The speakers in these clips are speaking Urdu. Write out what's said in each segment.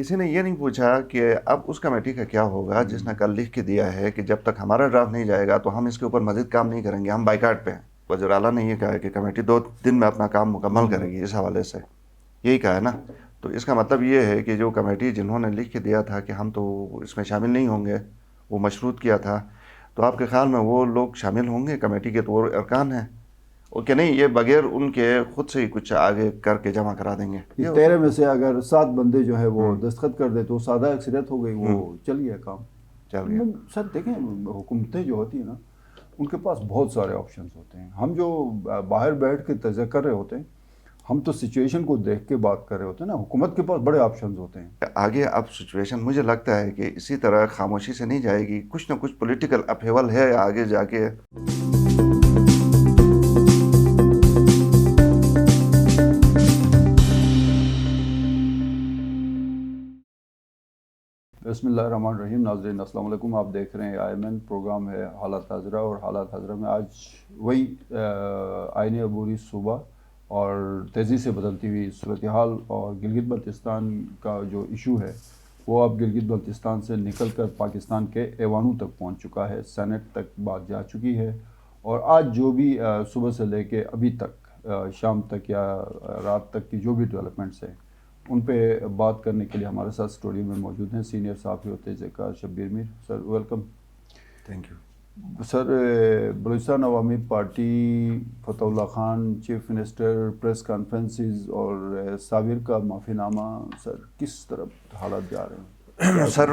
کسی نے یہ نہیں پوچھا کہ اب اس کمیٹی کا کیا ہوگا جس نے کل لکھ کے دیا ہے کہ جب تک ہمارا ڈرافٹ نہیں جائے گا تو ہم اس کے اوپر مزید کام نہیں کریں گے، ہم بائیکاٹ پہ ہیں۔ وزیر اعلیٰ نے یہ کہا ہے کہ کمیٹی 2 دن میں اپنا کام مکمل کرے گی، اس حوالے سے یہی کہا ہے نا۔ تو اس کا مطلب یہ ہے کہ جو کمیٹی جنہوں نے لکھ کے دیا تھا کہ ہم تو اس میں شامل نہیں ہوں گے، وہ مشروط کیا تھا، تو آپ کے خیال میں وہ لوگ شامل ہوں گے کمیٹی کے؟ تو وہ ارکان ہیں اور کہ نہیں، یہ بغیر ان کے خود سے ہی کچھ آگے کر کے جمع کرا دیں گے؟ یہ 13 میں سے اگر 7 بندے جو ہے وہ دستخط کر دے تو سادہ اکثریت ہو گئی، وہ چل گیا کام، چل گیا۔ سر دیکھیں حکومتیں جو ہوتی ہیں نا ان کے پاس بہت سارے آپشنز ہوتے ہیں. ہم جو باہر بیٹھ کے تجزیہ کر رہے ہوتے ہیں ہم تو سچویشن کو دیکھ کے بات کر رہے ہوتے ہیں نا. حکومت کے پاس بڑے آپشنز ہوتے ہیں. آگے اب سچویشن مجھے لگتا ہے کہ اسی طرح خاموشی سے نہیں جائے گی، کچھ نہ کچھ پولیٹیکل اپہیول ہے آگے جا کے. بسم اللہ الرحمن الرحیم. ناظرین السلام علیکم. آپ دیکھ رہے ہیں IMN. پروگرام ہے حالات حاضرہ، اور حالات حاضرہ میں آج وہی آئین عبوری صوبہ اور تیزی سے بدلتی ہوئی صورتحال اور گلگت بلتستان کا جو ایشو ہے وہ اب گلگت بلتستان سے نکل کر پاکستان کے ایوانوں تک پہنچ چکا ہے. سینٹ تک بات جا چکی ہے، اور آج جو بھی صبح سے لے کے ابھی تک شام تک یا رات تک کی جو بھی ڈیولپمنٹس ہیں ان پہ بات کرنے کے لیے ہمارے ساتھ اسٹوڈیو میں موجود ہیں سینئر صحافی ہوتے ذکر Shabbir Mir. Sir welcome. Thank you. Sir Balochistan Awami Party, Fateh Ullah Khan chief minister, press conferences اور صابر کا معافی نامہ، سر کس طرف حالات جا رہے ہیں؟ سر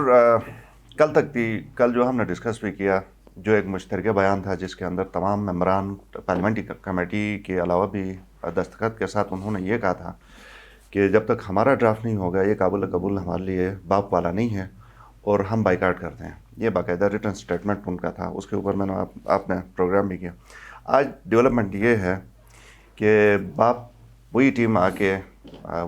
کل تک بھی، کل جو ہم نے ڈسکس بھی کیا، جو ایک مشترکہ بیان تھا جس کے اندر تمام ممبران پارلیمنٹری کمیٹی کے علاوہ بھی دستخط کے ساتھ انہوں نے یہ کہا تھا کہ جب تک ہمارا ڈرافٹ نہیں ہوگا یہ قابل قبول ہمارے لیے باپ والا نہیں ہے اور ہم بائیکاٹ کرتے ہیں. یہ باقاعدہ ریٹن سٹیٹمنٹ ان کا تھا، اس کے اوپر میں نے آپ نے پروگرام بھی کیا. آج ڈیولپمنٹ یہ ہے کہ باپ وہی ٹیم آ کے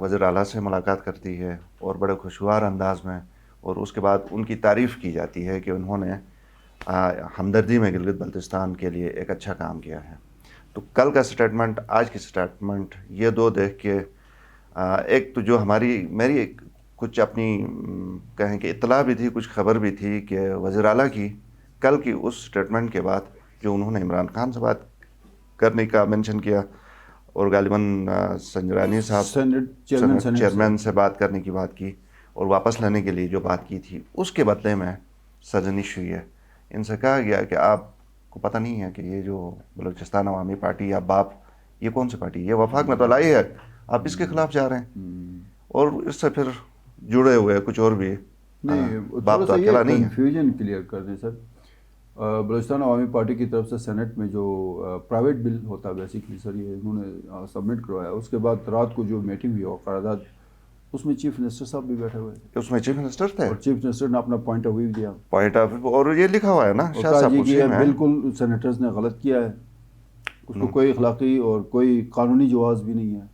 وزیر اعلیٰ سے ملاقات کرتی ہے اور بڑے خوشگوار انداز میں، اور اس کے بعد ان کی تعریف کی جاتی ہے کہ انہوں نے ہمدردی میں گلگت بلتستان کے لیے ایک اچھا کام کیا ہے. تو کل کا سٹیٹمنٹ، آج کی سٹیٹمنٹ، یہ دو دیکھ کے ایک تو جو میری کچھ اپنی کہیں کہ اطلاع بھی تھی، کچھ خبر بھی تھی کہ وزیر اعلیٰ کی کل کی اس سٹیٹمنٹ کے بعد جو انہوں نے عمران خان سے بات کرنے کا مینشن کیا اور غالباً سنجرانی صاحب چیئرمین سے بات کرنے کی بات کی اور واپس لینے کے لیے جو بات کی تھی، اس کے بدلے میں سرزنش ہوئی ہے. ان سے کہا گیا کہ آپ کو پتہ نہیں ہے کہ یہ جو بلوچستان عوامی پارٹی یا باپ، یہ کون سی پارٹی؟ یہ وفاق میں تو لائی ہے، آپ اس کے خلاف جا رہے ہیں. اور اس سے پھر جڑے ہوئے کچھ اور بھی. نہیں، باپ تو اکیلا نہیں ہے. کنفیوژن کلیئر کر دیں سر. بلوچستان عوامی پارٹی کی طرف سے سینٹ میں جو پرائیویٹ بل ہوتا ہے بیسیکلی سر، یہ انہوں نے سبمٹ کروایا. اس کے بعد رات کو جو میٹنگ ہوئی اور قرارداد، اس میں چیف منسٹر صاحب بھی بیٹھے ہوئے تھے. اس میں چیف منسٹر تھے اور چیف منسٹر نے اپنا پوائنٹ آف ویو دیا. اور یہ لکھا ہوا ہے نا شاہ صاحب جی کہ میں بالکل سینیٹرز نے غلط کیا ہے، اس کو کوئی اخلاقی اور کوئی قانونی جواز بھی نہیں ہے.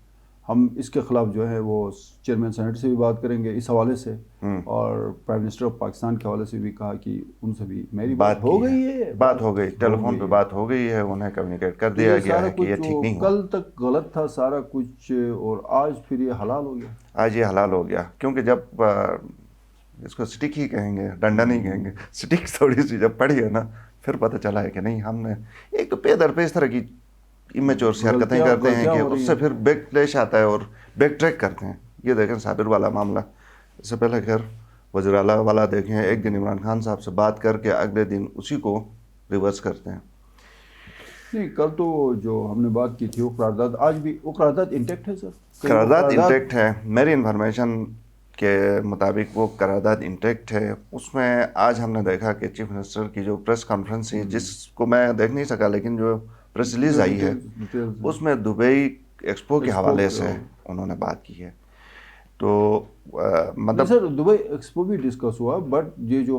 ہم اس کے خلاف جو ہے وہ چیئرمین سینٹ سے بھی بات کریں گے اس حوالے سے، اور پرائم منسٹر آف پاکستان کے حوالے سے بھی کہا کہ ان سے بھی میری بات ہو گئی ہے. بات ہو گئی، ٹیلی فون پہ بات ہو گئی ہے، انہیں کمیونیکیٹ کر دیا گیا ہے کہ یہ ٹھیک نہیں ہوا. کل تک غلط تھا سارا کچھ اور آج پھر یہ حلال ہو گیا. آج یہ حلال ہو گیا کیونکہ جب اس کو سٹک ہی کہیں گے، ڈنڈا نہیں کہیں گے، سٹک تھوڑی سی جب پڑی ہے نا، پھر پتہ چلا ہے کہ نہیں، ہم نے ایک تو پے در پہ اس طرح کی امیچور سی حرکتیں کرتے ہیں کہ اس سے پھر بیک فلیش آتا ہے اور بیک ٹریک کرتے ہیں. یہ دیکھیں صابر والا معاملہ، اس سے پہلے خیر وزیر اعلیٰ والا دیکھیں، ایک دن عمران خان صاحب سے بات کر کے اگلے دن اسی کو ریورس کرتے ہیں. نہیں، کل تو جو ہم نے بات کی تھی وہ قرارداد، آج بھی وہ قرارداد انٹیکٹ ہے سر؟ قرارداد انٹیکٹ ہے، میری انفارمیشن کے مطابق وہ قرارداد انٹیکٹ ہے. اس میں آج ہم نے دیکھا کہ چیف منسٹر کی جو پریس کانفرنس تھی، جس کو میں دیکھ نہیں سکا، لیکن جو پریس ریلیز آئی ہے اس میں دبئی ایکسپو کے حوالے سے انہوں نے بات کی ہے. تو مطلب سر دبئی ایکسپو بھی ڈسکس ہوا، بٹ یہ جو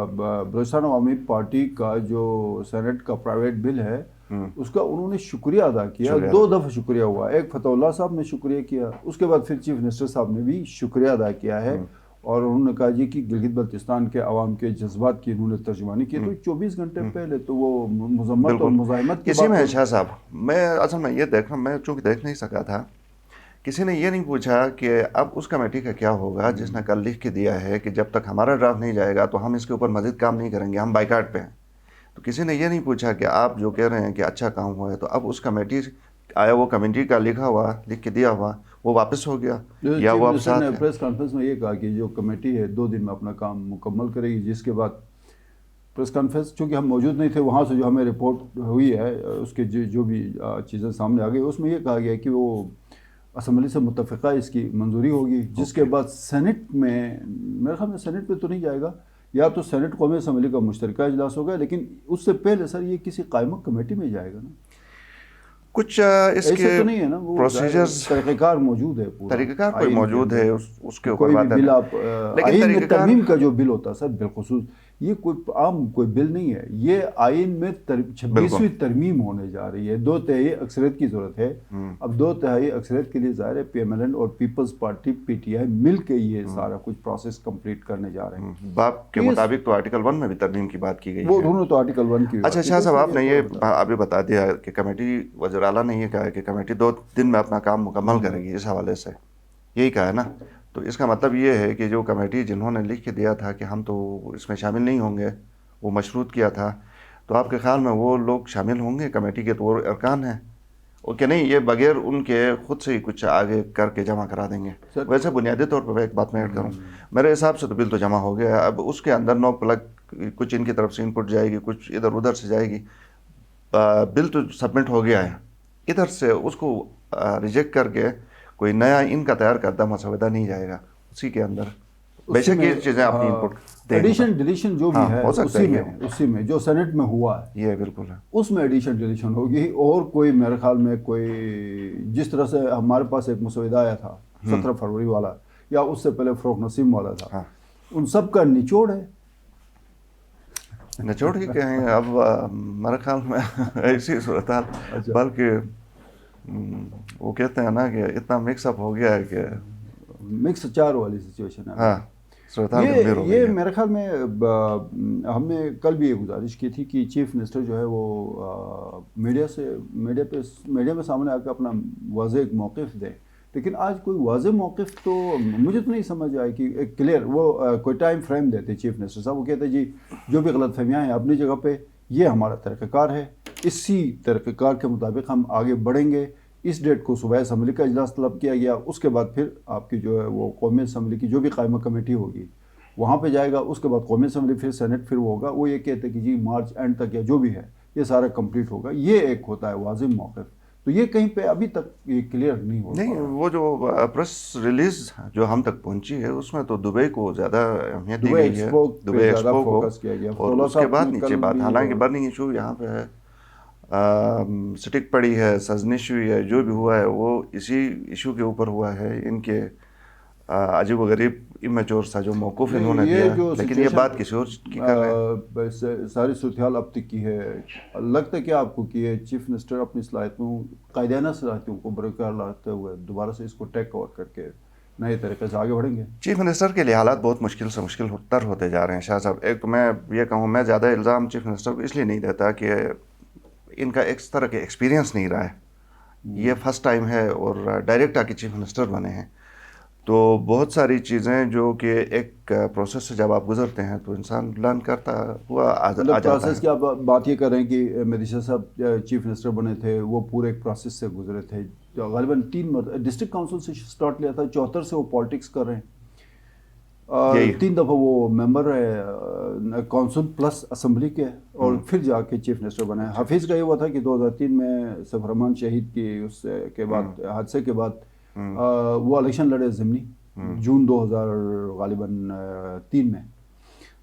بلوچستان عوامی پارٹی کا جو سینٹ کا پرائیویٹ بل ہے اس کا انہوں نے شکریہ ادا کیا. 2 دفعہ شکریہ ہوا. ایک فتح اللہ صاحب نے شکریہ کیا، اس کے بعد پھر چیف منسٹر صاحب نے بھی شکریہ ادا کیا ہے، اور انہوں نے کہا جی کہ گلگت بلتستان کے عوام کے جذبات کی انہوں نے ترجمانی کی. تو 24 گھنٹے پہلے تو وہ مذمت اور مزاحمت کی کسی میں شاہ صاحب، میں اصل میں یہ دیکھ رہا ہوں، میں چونکہ دیکھ نہیں سکا تھا کسی نے یہ نہیں پوچھا کہ اب اس کمیٹی کا کیا ہوگا جس نے کل لکھ کے دیا ہے کہ جب تک ہمارا ڈرافٹ نہیں جائے گا تو ہم اس کے اوپر مزید کام نہیں کریں گے، ہم بائیکاٹ پہ ہیں. تو کسی نے یہ نہیں پوچھا کہ آپ جو کہہ رہے ہیں کہ اچھا کام ہوا ہے تو اب اس کمیٹی آیا وہ کمیٹی کا لکھا ہوا لکھ کے دیا ہوا وہ واپس ہو گیا یا وہ اب ساتھ نے ہے. پریس کانفرنس میں یہ کہا کہ جو کمیٹی ہے 2 دن میں اپنا کام مکمل کرے گی، جس کے بعد پریس کانفرنس چونکہ ہم موجود نہیں تھے وہاں سے جو ہمیں رپورٹ ہوئی ہے اس کے جو بھی چیزیں سامنے آ گئی اس میں یہ کہا گیا کہ وہ اسمبلی سے متفقہ اس کی منظوری ہوگی، جس کے بعد سینٹ میں میرے خیال میں سینٹ پہ تو نہیں جائے گا، یا تو سینٹ قومی اسمبلی کا مشترکہ اجلاس ہوگا، لیکن اس سے پہلے سر یہ کسی قائمہ کمیٹی میں جائے گا نا. کچھ اس کے تو نہیں ہے نا، وہ پروسیجرز طریقہ کار موجود ہے، پورا طریقہ کار کوئی موجود ہے اس کے اوپر کوئی بھی بات ہے. بل آپ لیکن آئین میں طریقہ کار ترمیم کا جو بل ہوتا ہے سر بالخصوص یہ کوئی عام کوئی بل نہیں ہے، یہ آئین میں 26ویں ترمیم ہونے جا رہی ہے. 2/3 اکثریت کی ضرورت ہے. اب 2/3 اکثریت کے لیے ظاہر ہے پی ایم ایل این اور Peoples Party P T I مل کے یہ سارا کچھ پروسیس کمپلیٹ کرنے جا رہے ہیں. باپ کے مطابق تو آرٹیکل 1 میں بھی ترمیم کی بات کی گئی ہے. وہ دونوں تو آرٹیکل 1 کی. اچھا شاہ صاحب آپ نے یہ ابھی بتا دیا کہ کمیٹی وزیر اعلیٰ نے یہ کہا ہے کہ کمیٹی 2 دن میں اپنا کام مکمل کرے گی، اس حوالے سے یہی کہا ہے نا. تو اس کا مطلب یہ ہے کہ جو کمیٹی جنہوں نے لکھ کے دیا تھا کہ ہم تو اس میں شامل نہیں ہوں گے، وہ مشروط کیا تھا، تو آپ کے خیال میں وہ لوگ شامل ہوں گے کمیٹی کے؟ تو وہ ارکان ہیں اور کہ نہیں یہ بغیر ان کے خود سے ہی کچھ آگے کر کے جمع کرا دیں گے؟ ویسے بنیادی طور پر ایک بات میں ایڈ کروں، میرے حساب سے تو بل تو جمع ہو گیا ہے. اب اس کے اندر نو پلگ کچھ ان کی طرف سے انپٹ جائے گی، کچھ ادھر ادھر سے جائے گی. بل تو سبمٹ ہو گیا ہے، ادھر سے اس کو ریجیکٹ کر کے کوئی نیا ان کا تیار کردہ مسودہ نہیں جائے گا. اسی کے اندر بے شک یہ چیزیں اپنی انپٹ دیں گے. ایڈیشن ڈیلیشن جو بھی ہے اسی میں جو سینٹ میں ہوا ہے یہ بالکل ہے، اس میں ایڈیشن ڈیلیشن ہوگی. اور کوئی میرے خیال میں کوئی جس طرح سے ہمارے پاس ایک مسودہ آیا تھا 17 فروری والا یا اس سے پہلے فروغ نسیم والا تھا، ان سب کا نچوڑ ہے. نچوڑ ہی کہیں اب میرے خیال میں ایسی صورتحال، بلکہ وہ کہتے ہیں نا کہ اتنا مکس اپ ہو گیا ہے کہ مکس چار والی سچویشن ہے. ہاں یہ میرے خیال میں ہم نے کل بھی یہ گزارش کی تھی کہ چیف منسٹر جو ہے وہ میڈیا میں سامنے آ کے اپنا واضح ایک موقف دے، لیکن آج کوئی واضح موقف تو مجھے تو نہیں سمجھ آئے کہ ایک کلیئر وہ کوئی ٹائم فریم دیتے چیف منسٹر صاحب. وہ کہتے جی جو بھی غلط فہمیاں ہیں اپنی جگہ پہ، یہ ہمارا طریقہ کار ہے، اسی طریقہ کار کے مطابق ہم آگے بڑھیں گے. اس ڈیٹ کو صوبائی اسمبلی کا اجلاس طلب کیا گیا، اس کے بعد پھر آپ کی جو ہے وہ قومی اسمبلی کی جو بھی قائمہ کمیٹی ہوگی وہاں پہ جائے گا، اس کے بعد قومی اسمبلی پھر سینٹ پھر وہ ہوگا. وہ یہ کہتے کہ جی مارچ اینڈ تک یا جو بھی ہے یہ سارا کمپلیٹ ہوگا. یہ ایک ہوتا ہے واضح موقف. تو یہ کہیں پہ ابھی تک یہ کلیئر نہیں ہو نہیں. وہ جو پریس ریلیز جو ہم تک پہنچی ہے اس میں تو دبئی کو زیادہ اہمیت دی گئی ہے، دبئی ایکسپو کو، اور اس کے بعد نیچے بات. حالانکہ برننگ ایشو یہاں پہ ہے، سٹک پڑی ہے، سزنش ہوئی ہے، جو بھی ہوا ہے وہ اسی ایشو کے اوپر ہوا ہے. ان کے عجیب و غریب امیچور سا جو موقف انہوں نے دیا، لیکن یہ بات کسی اور کی کر رہے ہیں. ساری صورتحال اب تک کی ہے. لگتا ہے کہ آپ کو کہ چیف منسٹر اپنی صلاحیتوں قائدانہ صلاحیتوں کو برقرار لاتے ہوئے دوبارہ سے اس کو ٹیک اوور کر کے نئے طریقے سے آگے بڑھیں گے؟ چیف منسٹر کے لیے حالات بہت مشکل سے مشکل تر ہوتے جا رہے ہیں شاہ صاحب. ایک تو میں یہ کہوں، میں زیادہ الزام چیف منسٹر کو اس لیے نہیں دیتا کہ ان کا ایک طرح کے ایکسپیرینس نہیں رہا ہے. یہ فرسٹ ٹائم ہے اور ڈائریکٹ آ کے چیف منسٹر بنے ہیں، تو بہت ساری چیزیں جو کہ ایک پروسیس سے جب آپ گزرتے ہیں تو انسان لرن کرتا ہوا آ جاتا ہے. پروسیس کی آپ بات یہ کر رہے ہیں کہ مہدی شاہ صاحب چیف منسٹر بنے تھے، وہ پورے ایک پروسیس سے گزرے تھے. غالباً 3 ڈسٹرکٹ کاؤنسل سے سٹارٹ لیا تھا، 74 سے وہ پالیٹکس کر رہے ہیں. 3 دفعہ وہ ممبر ہے کونسل پلس اسمبلی کے، اور پھر جا کے چیف منسٹر بنے. حفیظ کا یہ ہوا تھا کہ 2003 میں سفر رحمان شہید کی اس کے بعد حادثے کے بعد وہ الیکشن لڑے ضمنی جون 2000 غالباً 3 میں.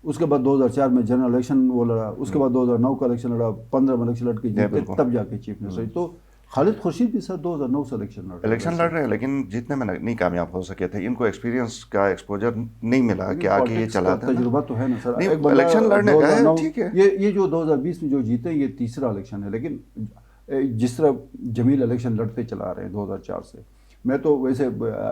اس کے بعد 2004 میں جنرل الیکشن وہ لڑا، اس کے بعد 2009 کا الیکشن لڑا، 15 میں الیکشن لڑ کے جیتے، تب جا کے چیف منسٹر. تو خالد خورشید بھی سر 2009 سے الیکشن لڑ رہے ہیں، لیکن جیتنے میں نہیں کامیاب ہو سکے تھے. ان کو ایکسپیرینس کا ایکسپوجر نہیں ملا کہ آگے یہ چلا تھا. تجربہ تو ہے نا سر. الیکشن لڑنے کا ہے، ٹھیک ہے. یہ جو 2020 میں جو جیتے یہ تیسرا الیکشن ہے، لیکن جس طرح جمیل الیکشن لڑتے چلا رہے ہیں 2004 سے. میں تو ویسے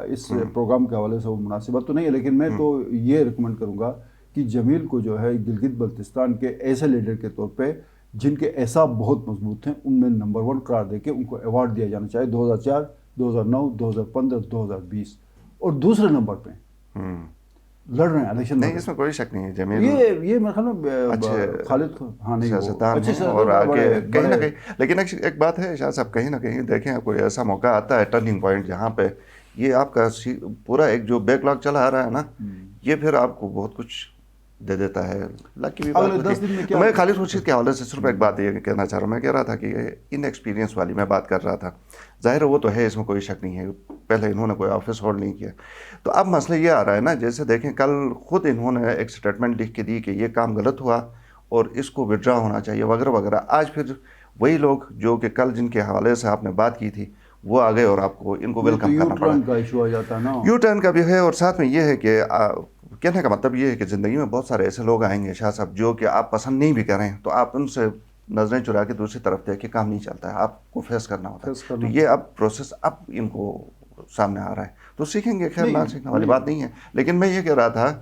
اس پروگرام کے حوالے سے وہ مناسبت تو نہیں ہے، لیکن میں تو یہ ریکمنڈ کروں گا کہ جمیل کو جو ہے گلگت بلتستان کے ایسے لیڈر کے طور پہ جن کے اعصاب بہت مضبوط ہیں ان میں نمبر 1 قرار دے کے ان کو ایوارڈ دیا جانا چاہیے. 2004 2009, 2015, 2020 اور دوسرے نمبر پہ لڑ رہے ہیں الیکشن. نہیں اس میں کوئی شک نہیں ہے. جمیل یہ میرے خیال میں خالد سیاستدان ہیں اور آگے کہیں نہ کہیں. لیکن ایک بات ہے شاہ صاحب, کہیں نہ کہیں دیکھیں کوئی ایسا موقع آتا ہے ٹرننگ پوائنٹ جہاں پہ یہ آپ کا پورا ایک جو بیک لاگ چلا آ رہا ہے نا, یہ پھر آپ کو بہت کچھ دے دیتا ہے. لکی بھی بات. میں خالد خورشید کے حوالے سے صرف ایک بات یہ کہنا چاہ رہا ہوں. میں کہہ رہا تھا کہ ان ایکسپیرینس والی میں بات کر رہا تھا. ظاہر ہے وہ تو ہے, اس میں کوئی شک نہیں ہے, پہلے انہوں نے کوئی آفس ہولڈ نہیں کیا. تو اب مسئلہ یہ آ رہا ہے نا, جیسے دیکھیں کل خود انہوں نے ایک سٹیٹمنٹ لکھ کے دی کہ یہ کام غلط ہوا اور اس کو ودرا ہونا چاہیے وغیرہ وغیرہ. آج پھر وہی لوگ جو کہ کل جن کے حوالے سے آپ نے بات کی تھی وہ آ گئے اور آپ کو ان کو ویلکم کرنا پڑا. یو ٹرن کا بھی ہے, اور ساتھ میں یہ ہے کہ کہنے کا مطلب یہ ہے کہ زندگی میں بہت سارے ایسے لوگ آئیں گے شاہ صاحب جو کہ آپ پسند نہیں بھی کریں, تو آپ ان سے نظریں چرا کے دوسری طرف دیکھ کے کام نہیں چلتا ہے, آپ کو فیس کرنا ہوتا ہے. تو یہ اب پروسیس اب ان کو سامنے آ رہا ہے, تو سیکھیں گے. خیر نہ سیکھنے والی بات نہیں ہے, لیکن میں یہ کہہ رہا تھا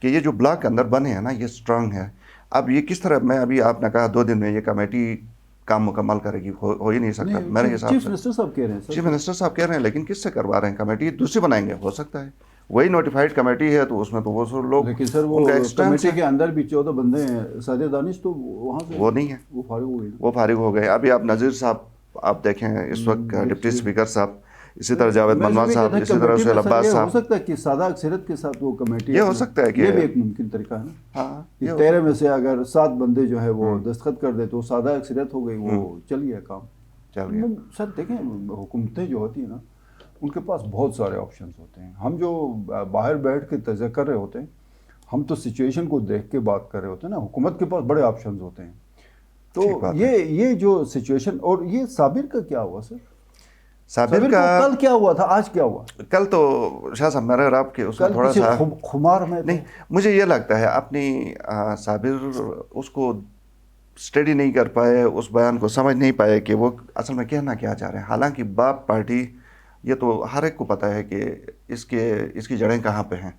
کہ یہ جو بلاک کے اندر بنے ہیں نا یہ اسٹرانگ ہے. اب یہ کس طرح, میں ابھی آپ نے کہا 2 دن میں یہ کمیٹی کام مکمل کرے گی, ہو ہی نہیں سکتا میرے حساب سے. چیف منسٹر صاحب کہہ رہے ہیں, چیف منسٹر صاحب کہہ رہے ہیں, لیکن کس سے کروا رہے ہیں؟ کمیٹی دوسری بنائیں گے, ہو سکتا ہے وہی نوٹیفائڈ کمیٹی ہے تو اس میں تو وہ سب لوگ. لیکن سر وہ کمیٹی کے اندر بھی 14 بندے ہیں, سعد دانش تو وہاں سے وہ نہیں ہے, وہ فارغ ہو گئے. وہ فارغ ہو گئے. ابھی آپ نذیر صاحب آپ دیکھیں اس وقت ڈپٹی اسپیکر صاحب, اسی طرح جاوید منوا صاحب, اسی طرح سہیل عباس صاحب. ہو سکتا ہے کہ سادہ اکثریت کے ساتھ وہ کمیٹی, یہ ہو سکتا ہے کہ یہ بھی ایک ممکن طریقہ ہے نا. ہاں, 13 میں سے اگر 7 بندے جو ہے وہ دستخط کر دے تو سادہ اکثریت ہو گئی, وہ چل گیا کام. چل گیا. سر دیکھیں حکومتیں جو ہوتی ہیں نا ان کے پاس بہت سارے آپشنز ہوتے ہیں. ہم جو باہر بیٹھ کے تجزیہ کر رہے ہوتے ہیں, ہم تو سچویشن کو دیکھ کے بات کر رہے ہوتے ہیں نا. حکومت کے پاس بڑے آپشنز ہوتے ہیں. تو یہ جو سچویشن, اور یہ صابر کا کیا ہوا سر؟ صابر کا کل کیا ہوا تھا, آج کیا ہوا؟ کل تو شاہ صاحب میرا رب کے اس میں تھوڑا سا خمار میں نہیں, مجھے یہ لگتا ہے اپنی صابر اس کو اسٹڈی نہیں کر پائے, اس بیان کو سمجھ نہیں پائے کہ وہ اصل میں کہنا کیا چاہ رہے ہیں. حالانکہ باپ پارٹی یہ تو ہر ایک کو پتہ ہے کہ اس کی جڑیں کہاں پہ ہیں.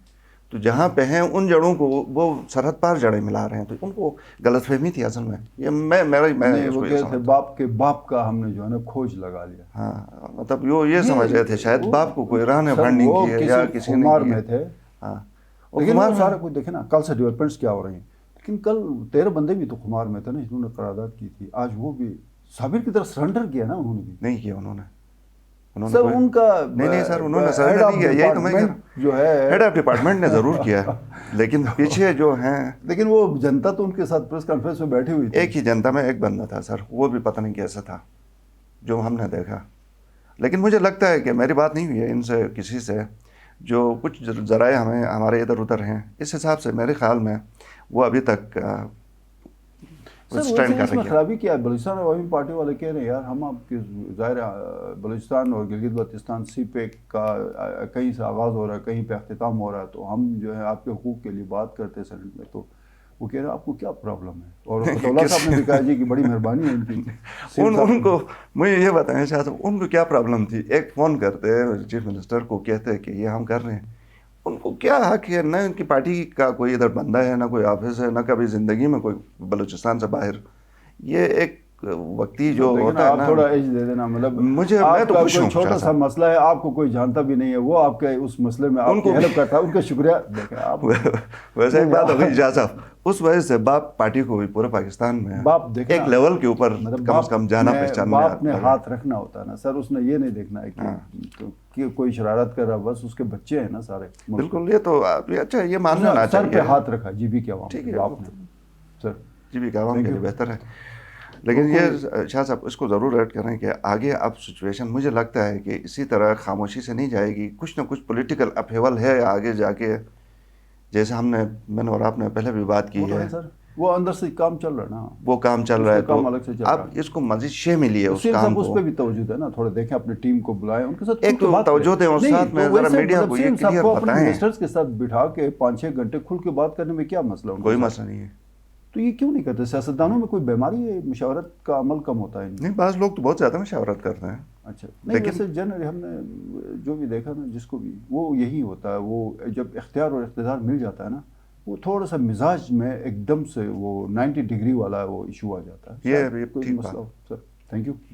تو جہاں پہ ہیں ان جڑوں کو وہ سرحد پار جڑیں ملا رہے ہیں, تو ان کو غلط فہمی تھی اصل میں. یہ میں باپ کے باپ کا ہم نے جو ہے نا کھوج لگا لیا. ہاں, مطلب یہ سمجھ رہے تھے شاید باپ کو کوئی راہ بھر نہیں کی ہے یا کسی نے خمار میں تھے. ہاں, لیکن وہ سارا کچھ دیکھیں نا, کل سے ڈیولپمنٹس کیا ہو رہی ہیں. لیکن کل 13 بندے بھی تو خمار میں تھے نا, جنہوں نے قرارداد کی تھی. آج وہ بھی صابر کی طرف سرنڈر کیا نا, انہوں نے بھی نہیں کیا. انہوں نے سر ان کا نہیں سر, انہوں نے سرنڈر نہیں کیا. یہی تو میں جو ہے ہیڈ آف ڈپارٹمنٹ نے ضرور کیا, لیکن پیچھے جو ہیں, لیکن وہ جنتا تو ان کے ساتھ پریس کانفرنس میں بیٹھی ہوئی تھی. ایک ہی جنتا میں ایک بندہ تھا سر, وہ بھی پتہ نہیں کیسا تھا جو ہم نے دیکھا. لیکن مجھے لگتا ہے کہ میری بات نہیں ہوئی ہے ان سے کسی سے, جو کچھ ذرائع ہمارے ادھر ادھر ہیں, اس حساب سے میرے خیال میں وہ ابھی تک سر اس میں خرابی کیا ہے. بلوچستان عوامی پارٹی والے کہہ رہے ہیں یار ہم آپ کے ظاہر بلوچستان اور گلگت بلتستان سی پیک کا کہیں سے آغاز ہو رہا ہے, کہیں پہ اختتام ہو رہا ہے, تو ہم جو ہے آپ کے حقوق کے لیے بات کرتے ہیں سینٹ میں. تو وہ کہہ رہے ہیں آپ کو کیا پرابلم ہے, اور اللہ صاحب نے بھی کہا جی کہ بڑی مہربانی ہے ان کی. ان کو مجھے یہ بتائیں شاہ صاحب, ان کو کیا پرابلم تھی؟ ایک فون کرتے چیف منسٹر کو, کہتے کہ یہ ہم کر رہے ہیں. ان کو کیا حق ہے؟ نہ ان کی پارٹی کا کوئی ادھر بندہ ہے, نہ کوئی آفس ہے, نہ کبھی زندگی میں کوئی بلوچستان سے باہر. یہ ایک وقتی جو ہوتا ہے نا, آپ تھوڑا ایج دے دینا. مطلب میں تو خوش ہوں. چھوٹا سا مسئلہ ہے, آپ کو کوئی جانتا بھی نہیں ہے, وہ آپ کے اس مسئلے میں آپ کی ہیلپ کرتا ہے, ان کا شکریہ. ویسے ایک بات ہو گئی شاہ صاحب, اس وجہ سے باپ پارٹی کو بھی پورے پاکستان میں ایک لیول کے اوپر کم از کم جانا پہچاننا. باپ نے ہاتھ رکھنا ہوتا ہے نا سر, اس نے یہ نہیں دیکھنا ہے کہ کوئی شرارت کر رہا, بس اس کے بچے ہیں نا سارے. بالکل, یہ تو اچھا, یہ مان لینا چاہیے. سر پہ ہاتھ رکھا جی بی کے عوام. ٹھیک ہے سر, جی بی کے عوام کے لیے بہتر ہے. لیکن یہ شاہ صاحب اس کو ضرور ایڈ کریں کہ آگے اب سچویشن مجھے لگتا ہے کہ اسی طرح خاموشی سے نہیں جائے گی. کچھ نہ کچھ پولیٹیکل اپہیول ہے آگے جا کے, جیسے میں نے اور آپ نے پہلے بھی بات کی ہے. وہ اندر سے کام چل رہا ہے نا, وہ کام چل رہا ہے, تو اب اس کو مزید شے ملی ہے اس کام کو. اس پہ بھی توجہ ہے نا, تھوڑے دیکھیں اپنی ٹیم کو بلائیں, ان کے ساتھ ایک تو توجہ دیں, اور ساتھ میں ذرا میڈیا کو یہ کلیئر بتائیں. منسٹرز کے ساتھ بٹھا کے 5-6 گھنٹے کھل کے بات کرنے میں کیا مسئلہ ہے؟ کوئی مسئلہ نہیں ہے. تو یہ کیوں نہیں کرتے؟ سیاستدانوں میں کوئی بیماری ہے, مشاورت کا عمل کم ہوتا ہے؟ نہیں, بعض لوگ تو بہت زیادہ مشاورت کرتے ہیں. اچھا, نہیں ویسے جنرلی ہم نے جو بھی دیکھا نا, جس کو بھی وہ یہی ہوتا ہے, وہ جب اختیار اور اقتدار مل جاتا ہے نا, وہ تھوڑا سا مزاج میں ایک دم سے وہ 90 ڈگری والا وہ ایشو آ جاتا ہے. یہ کوئی مسئلہ ہو. Sir thank you,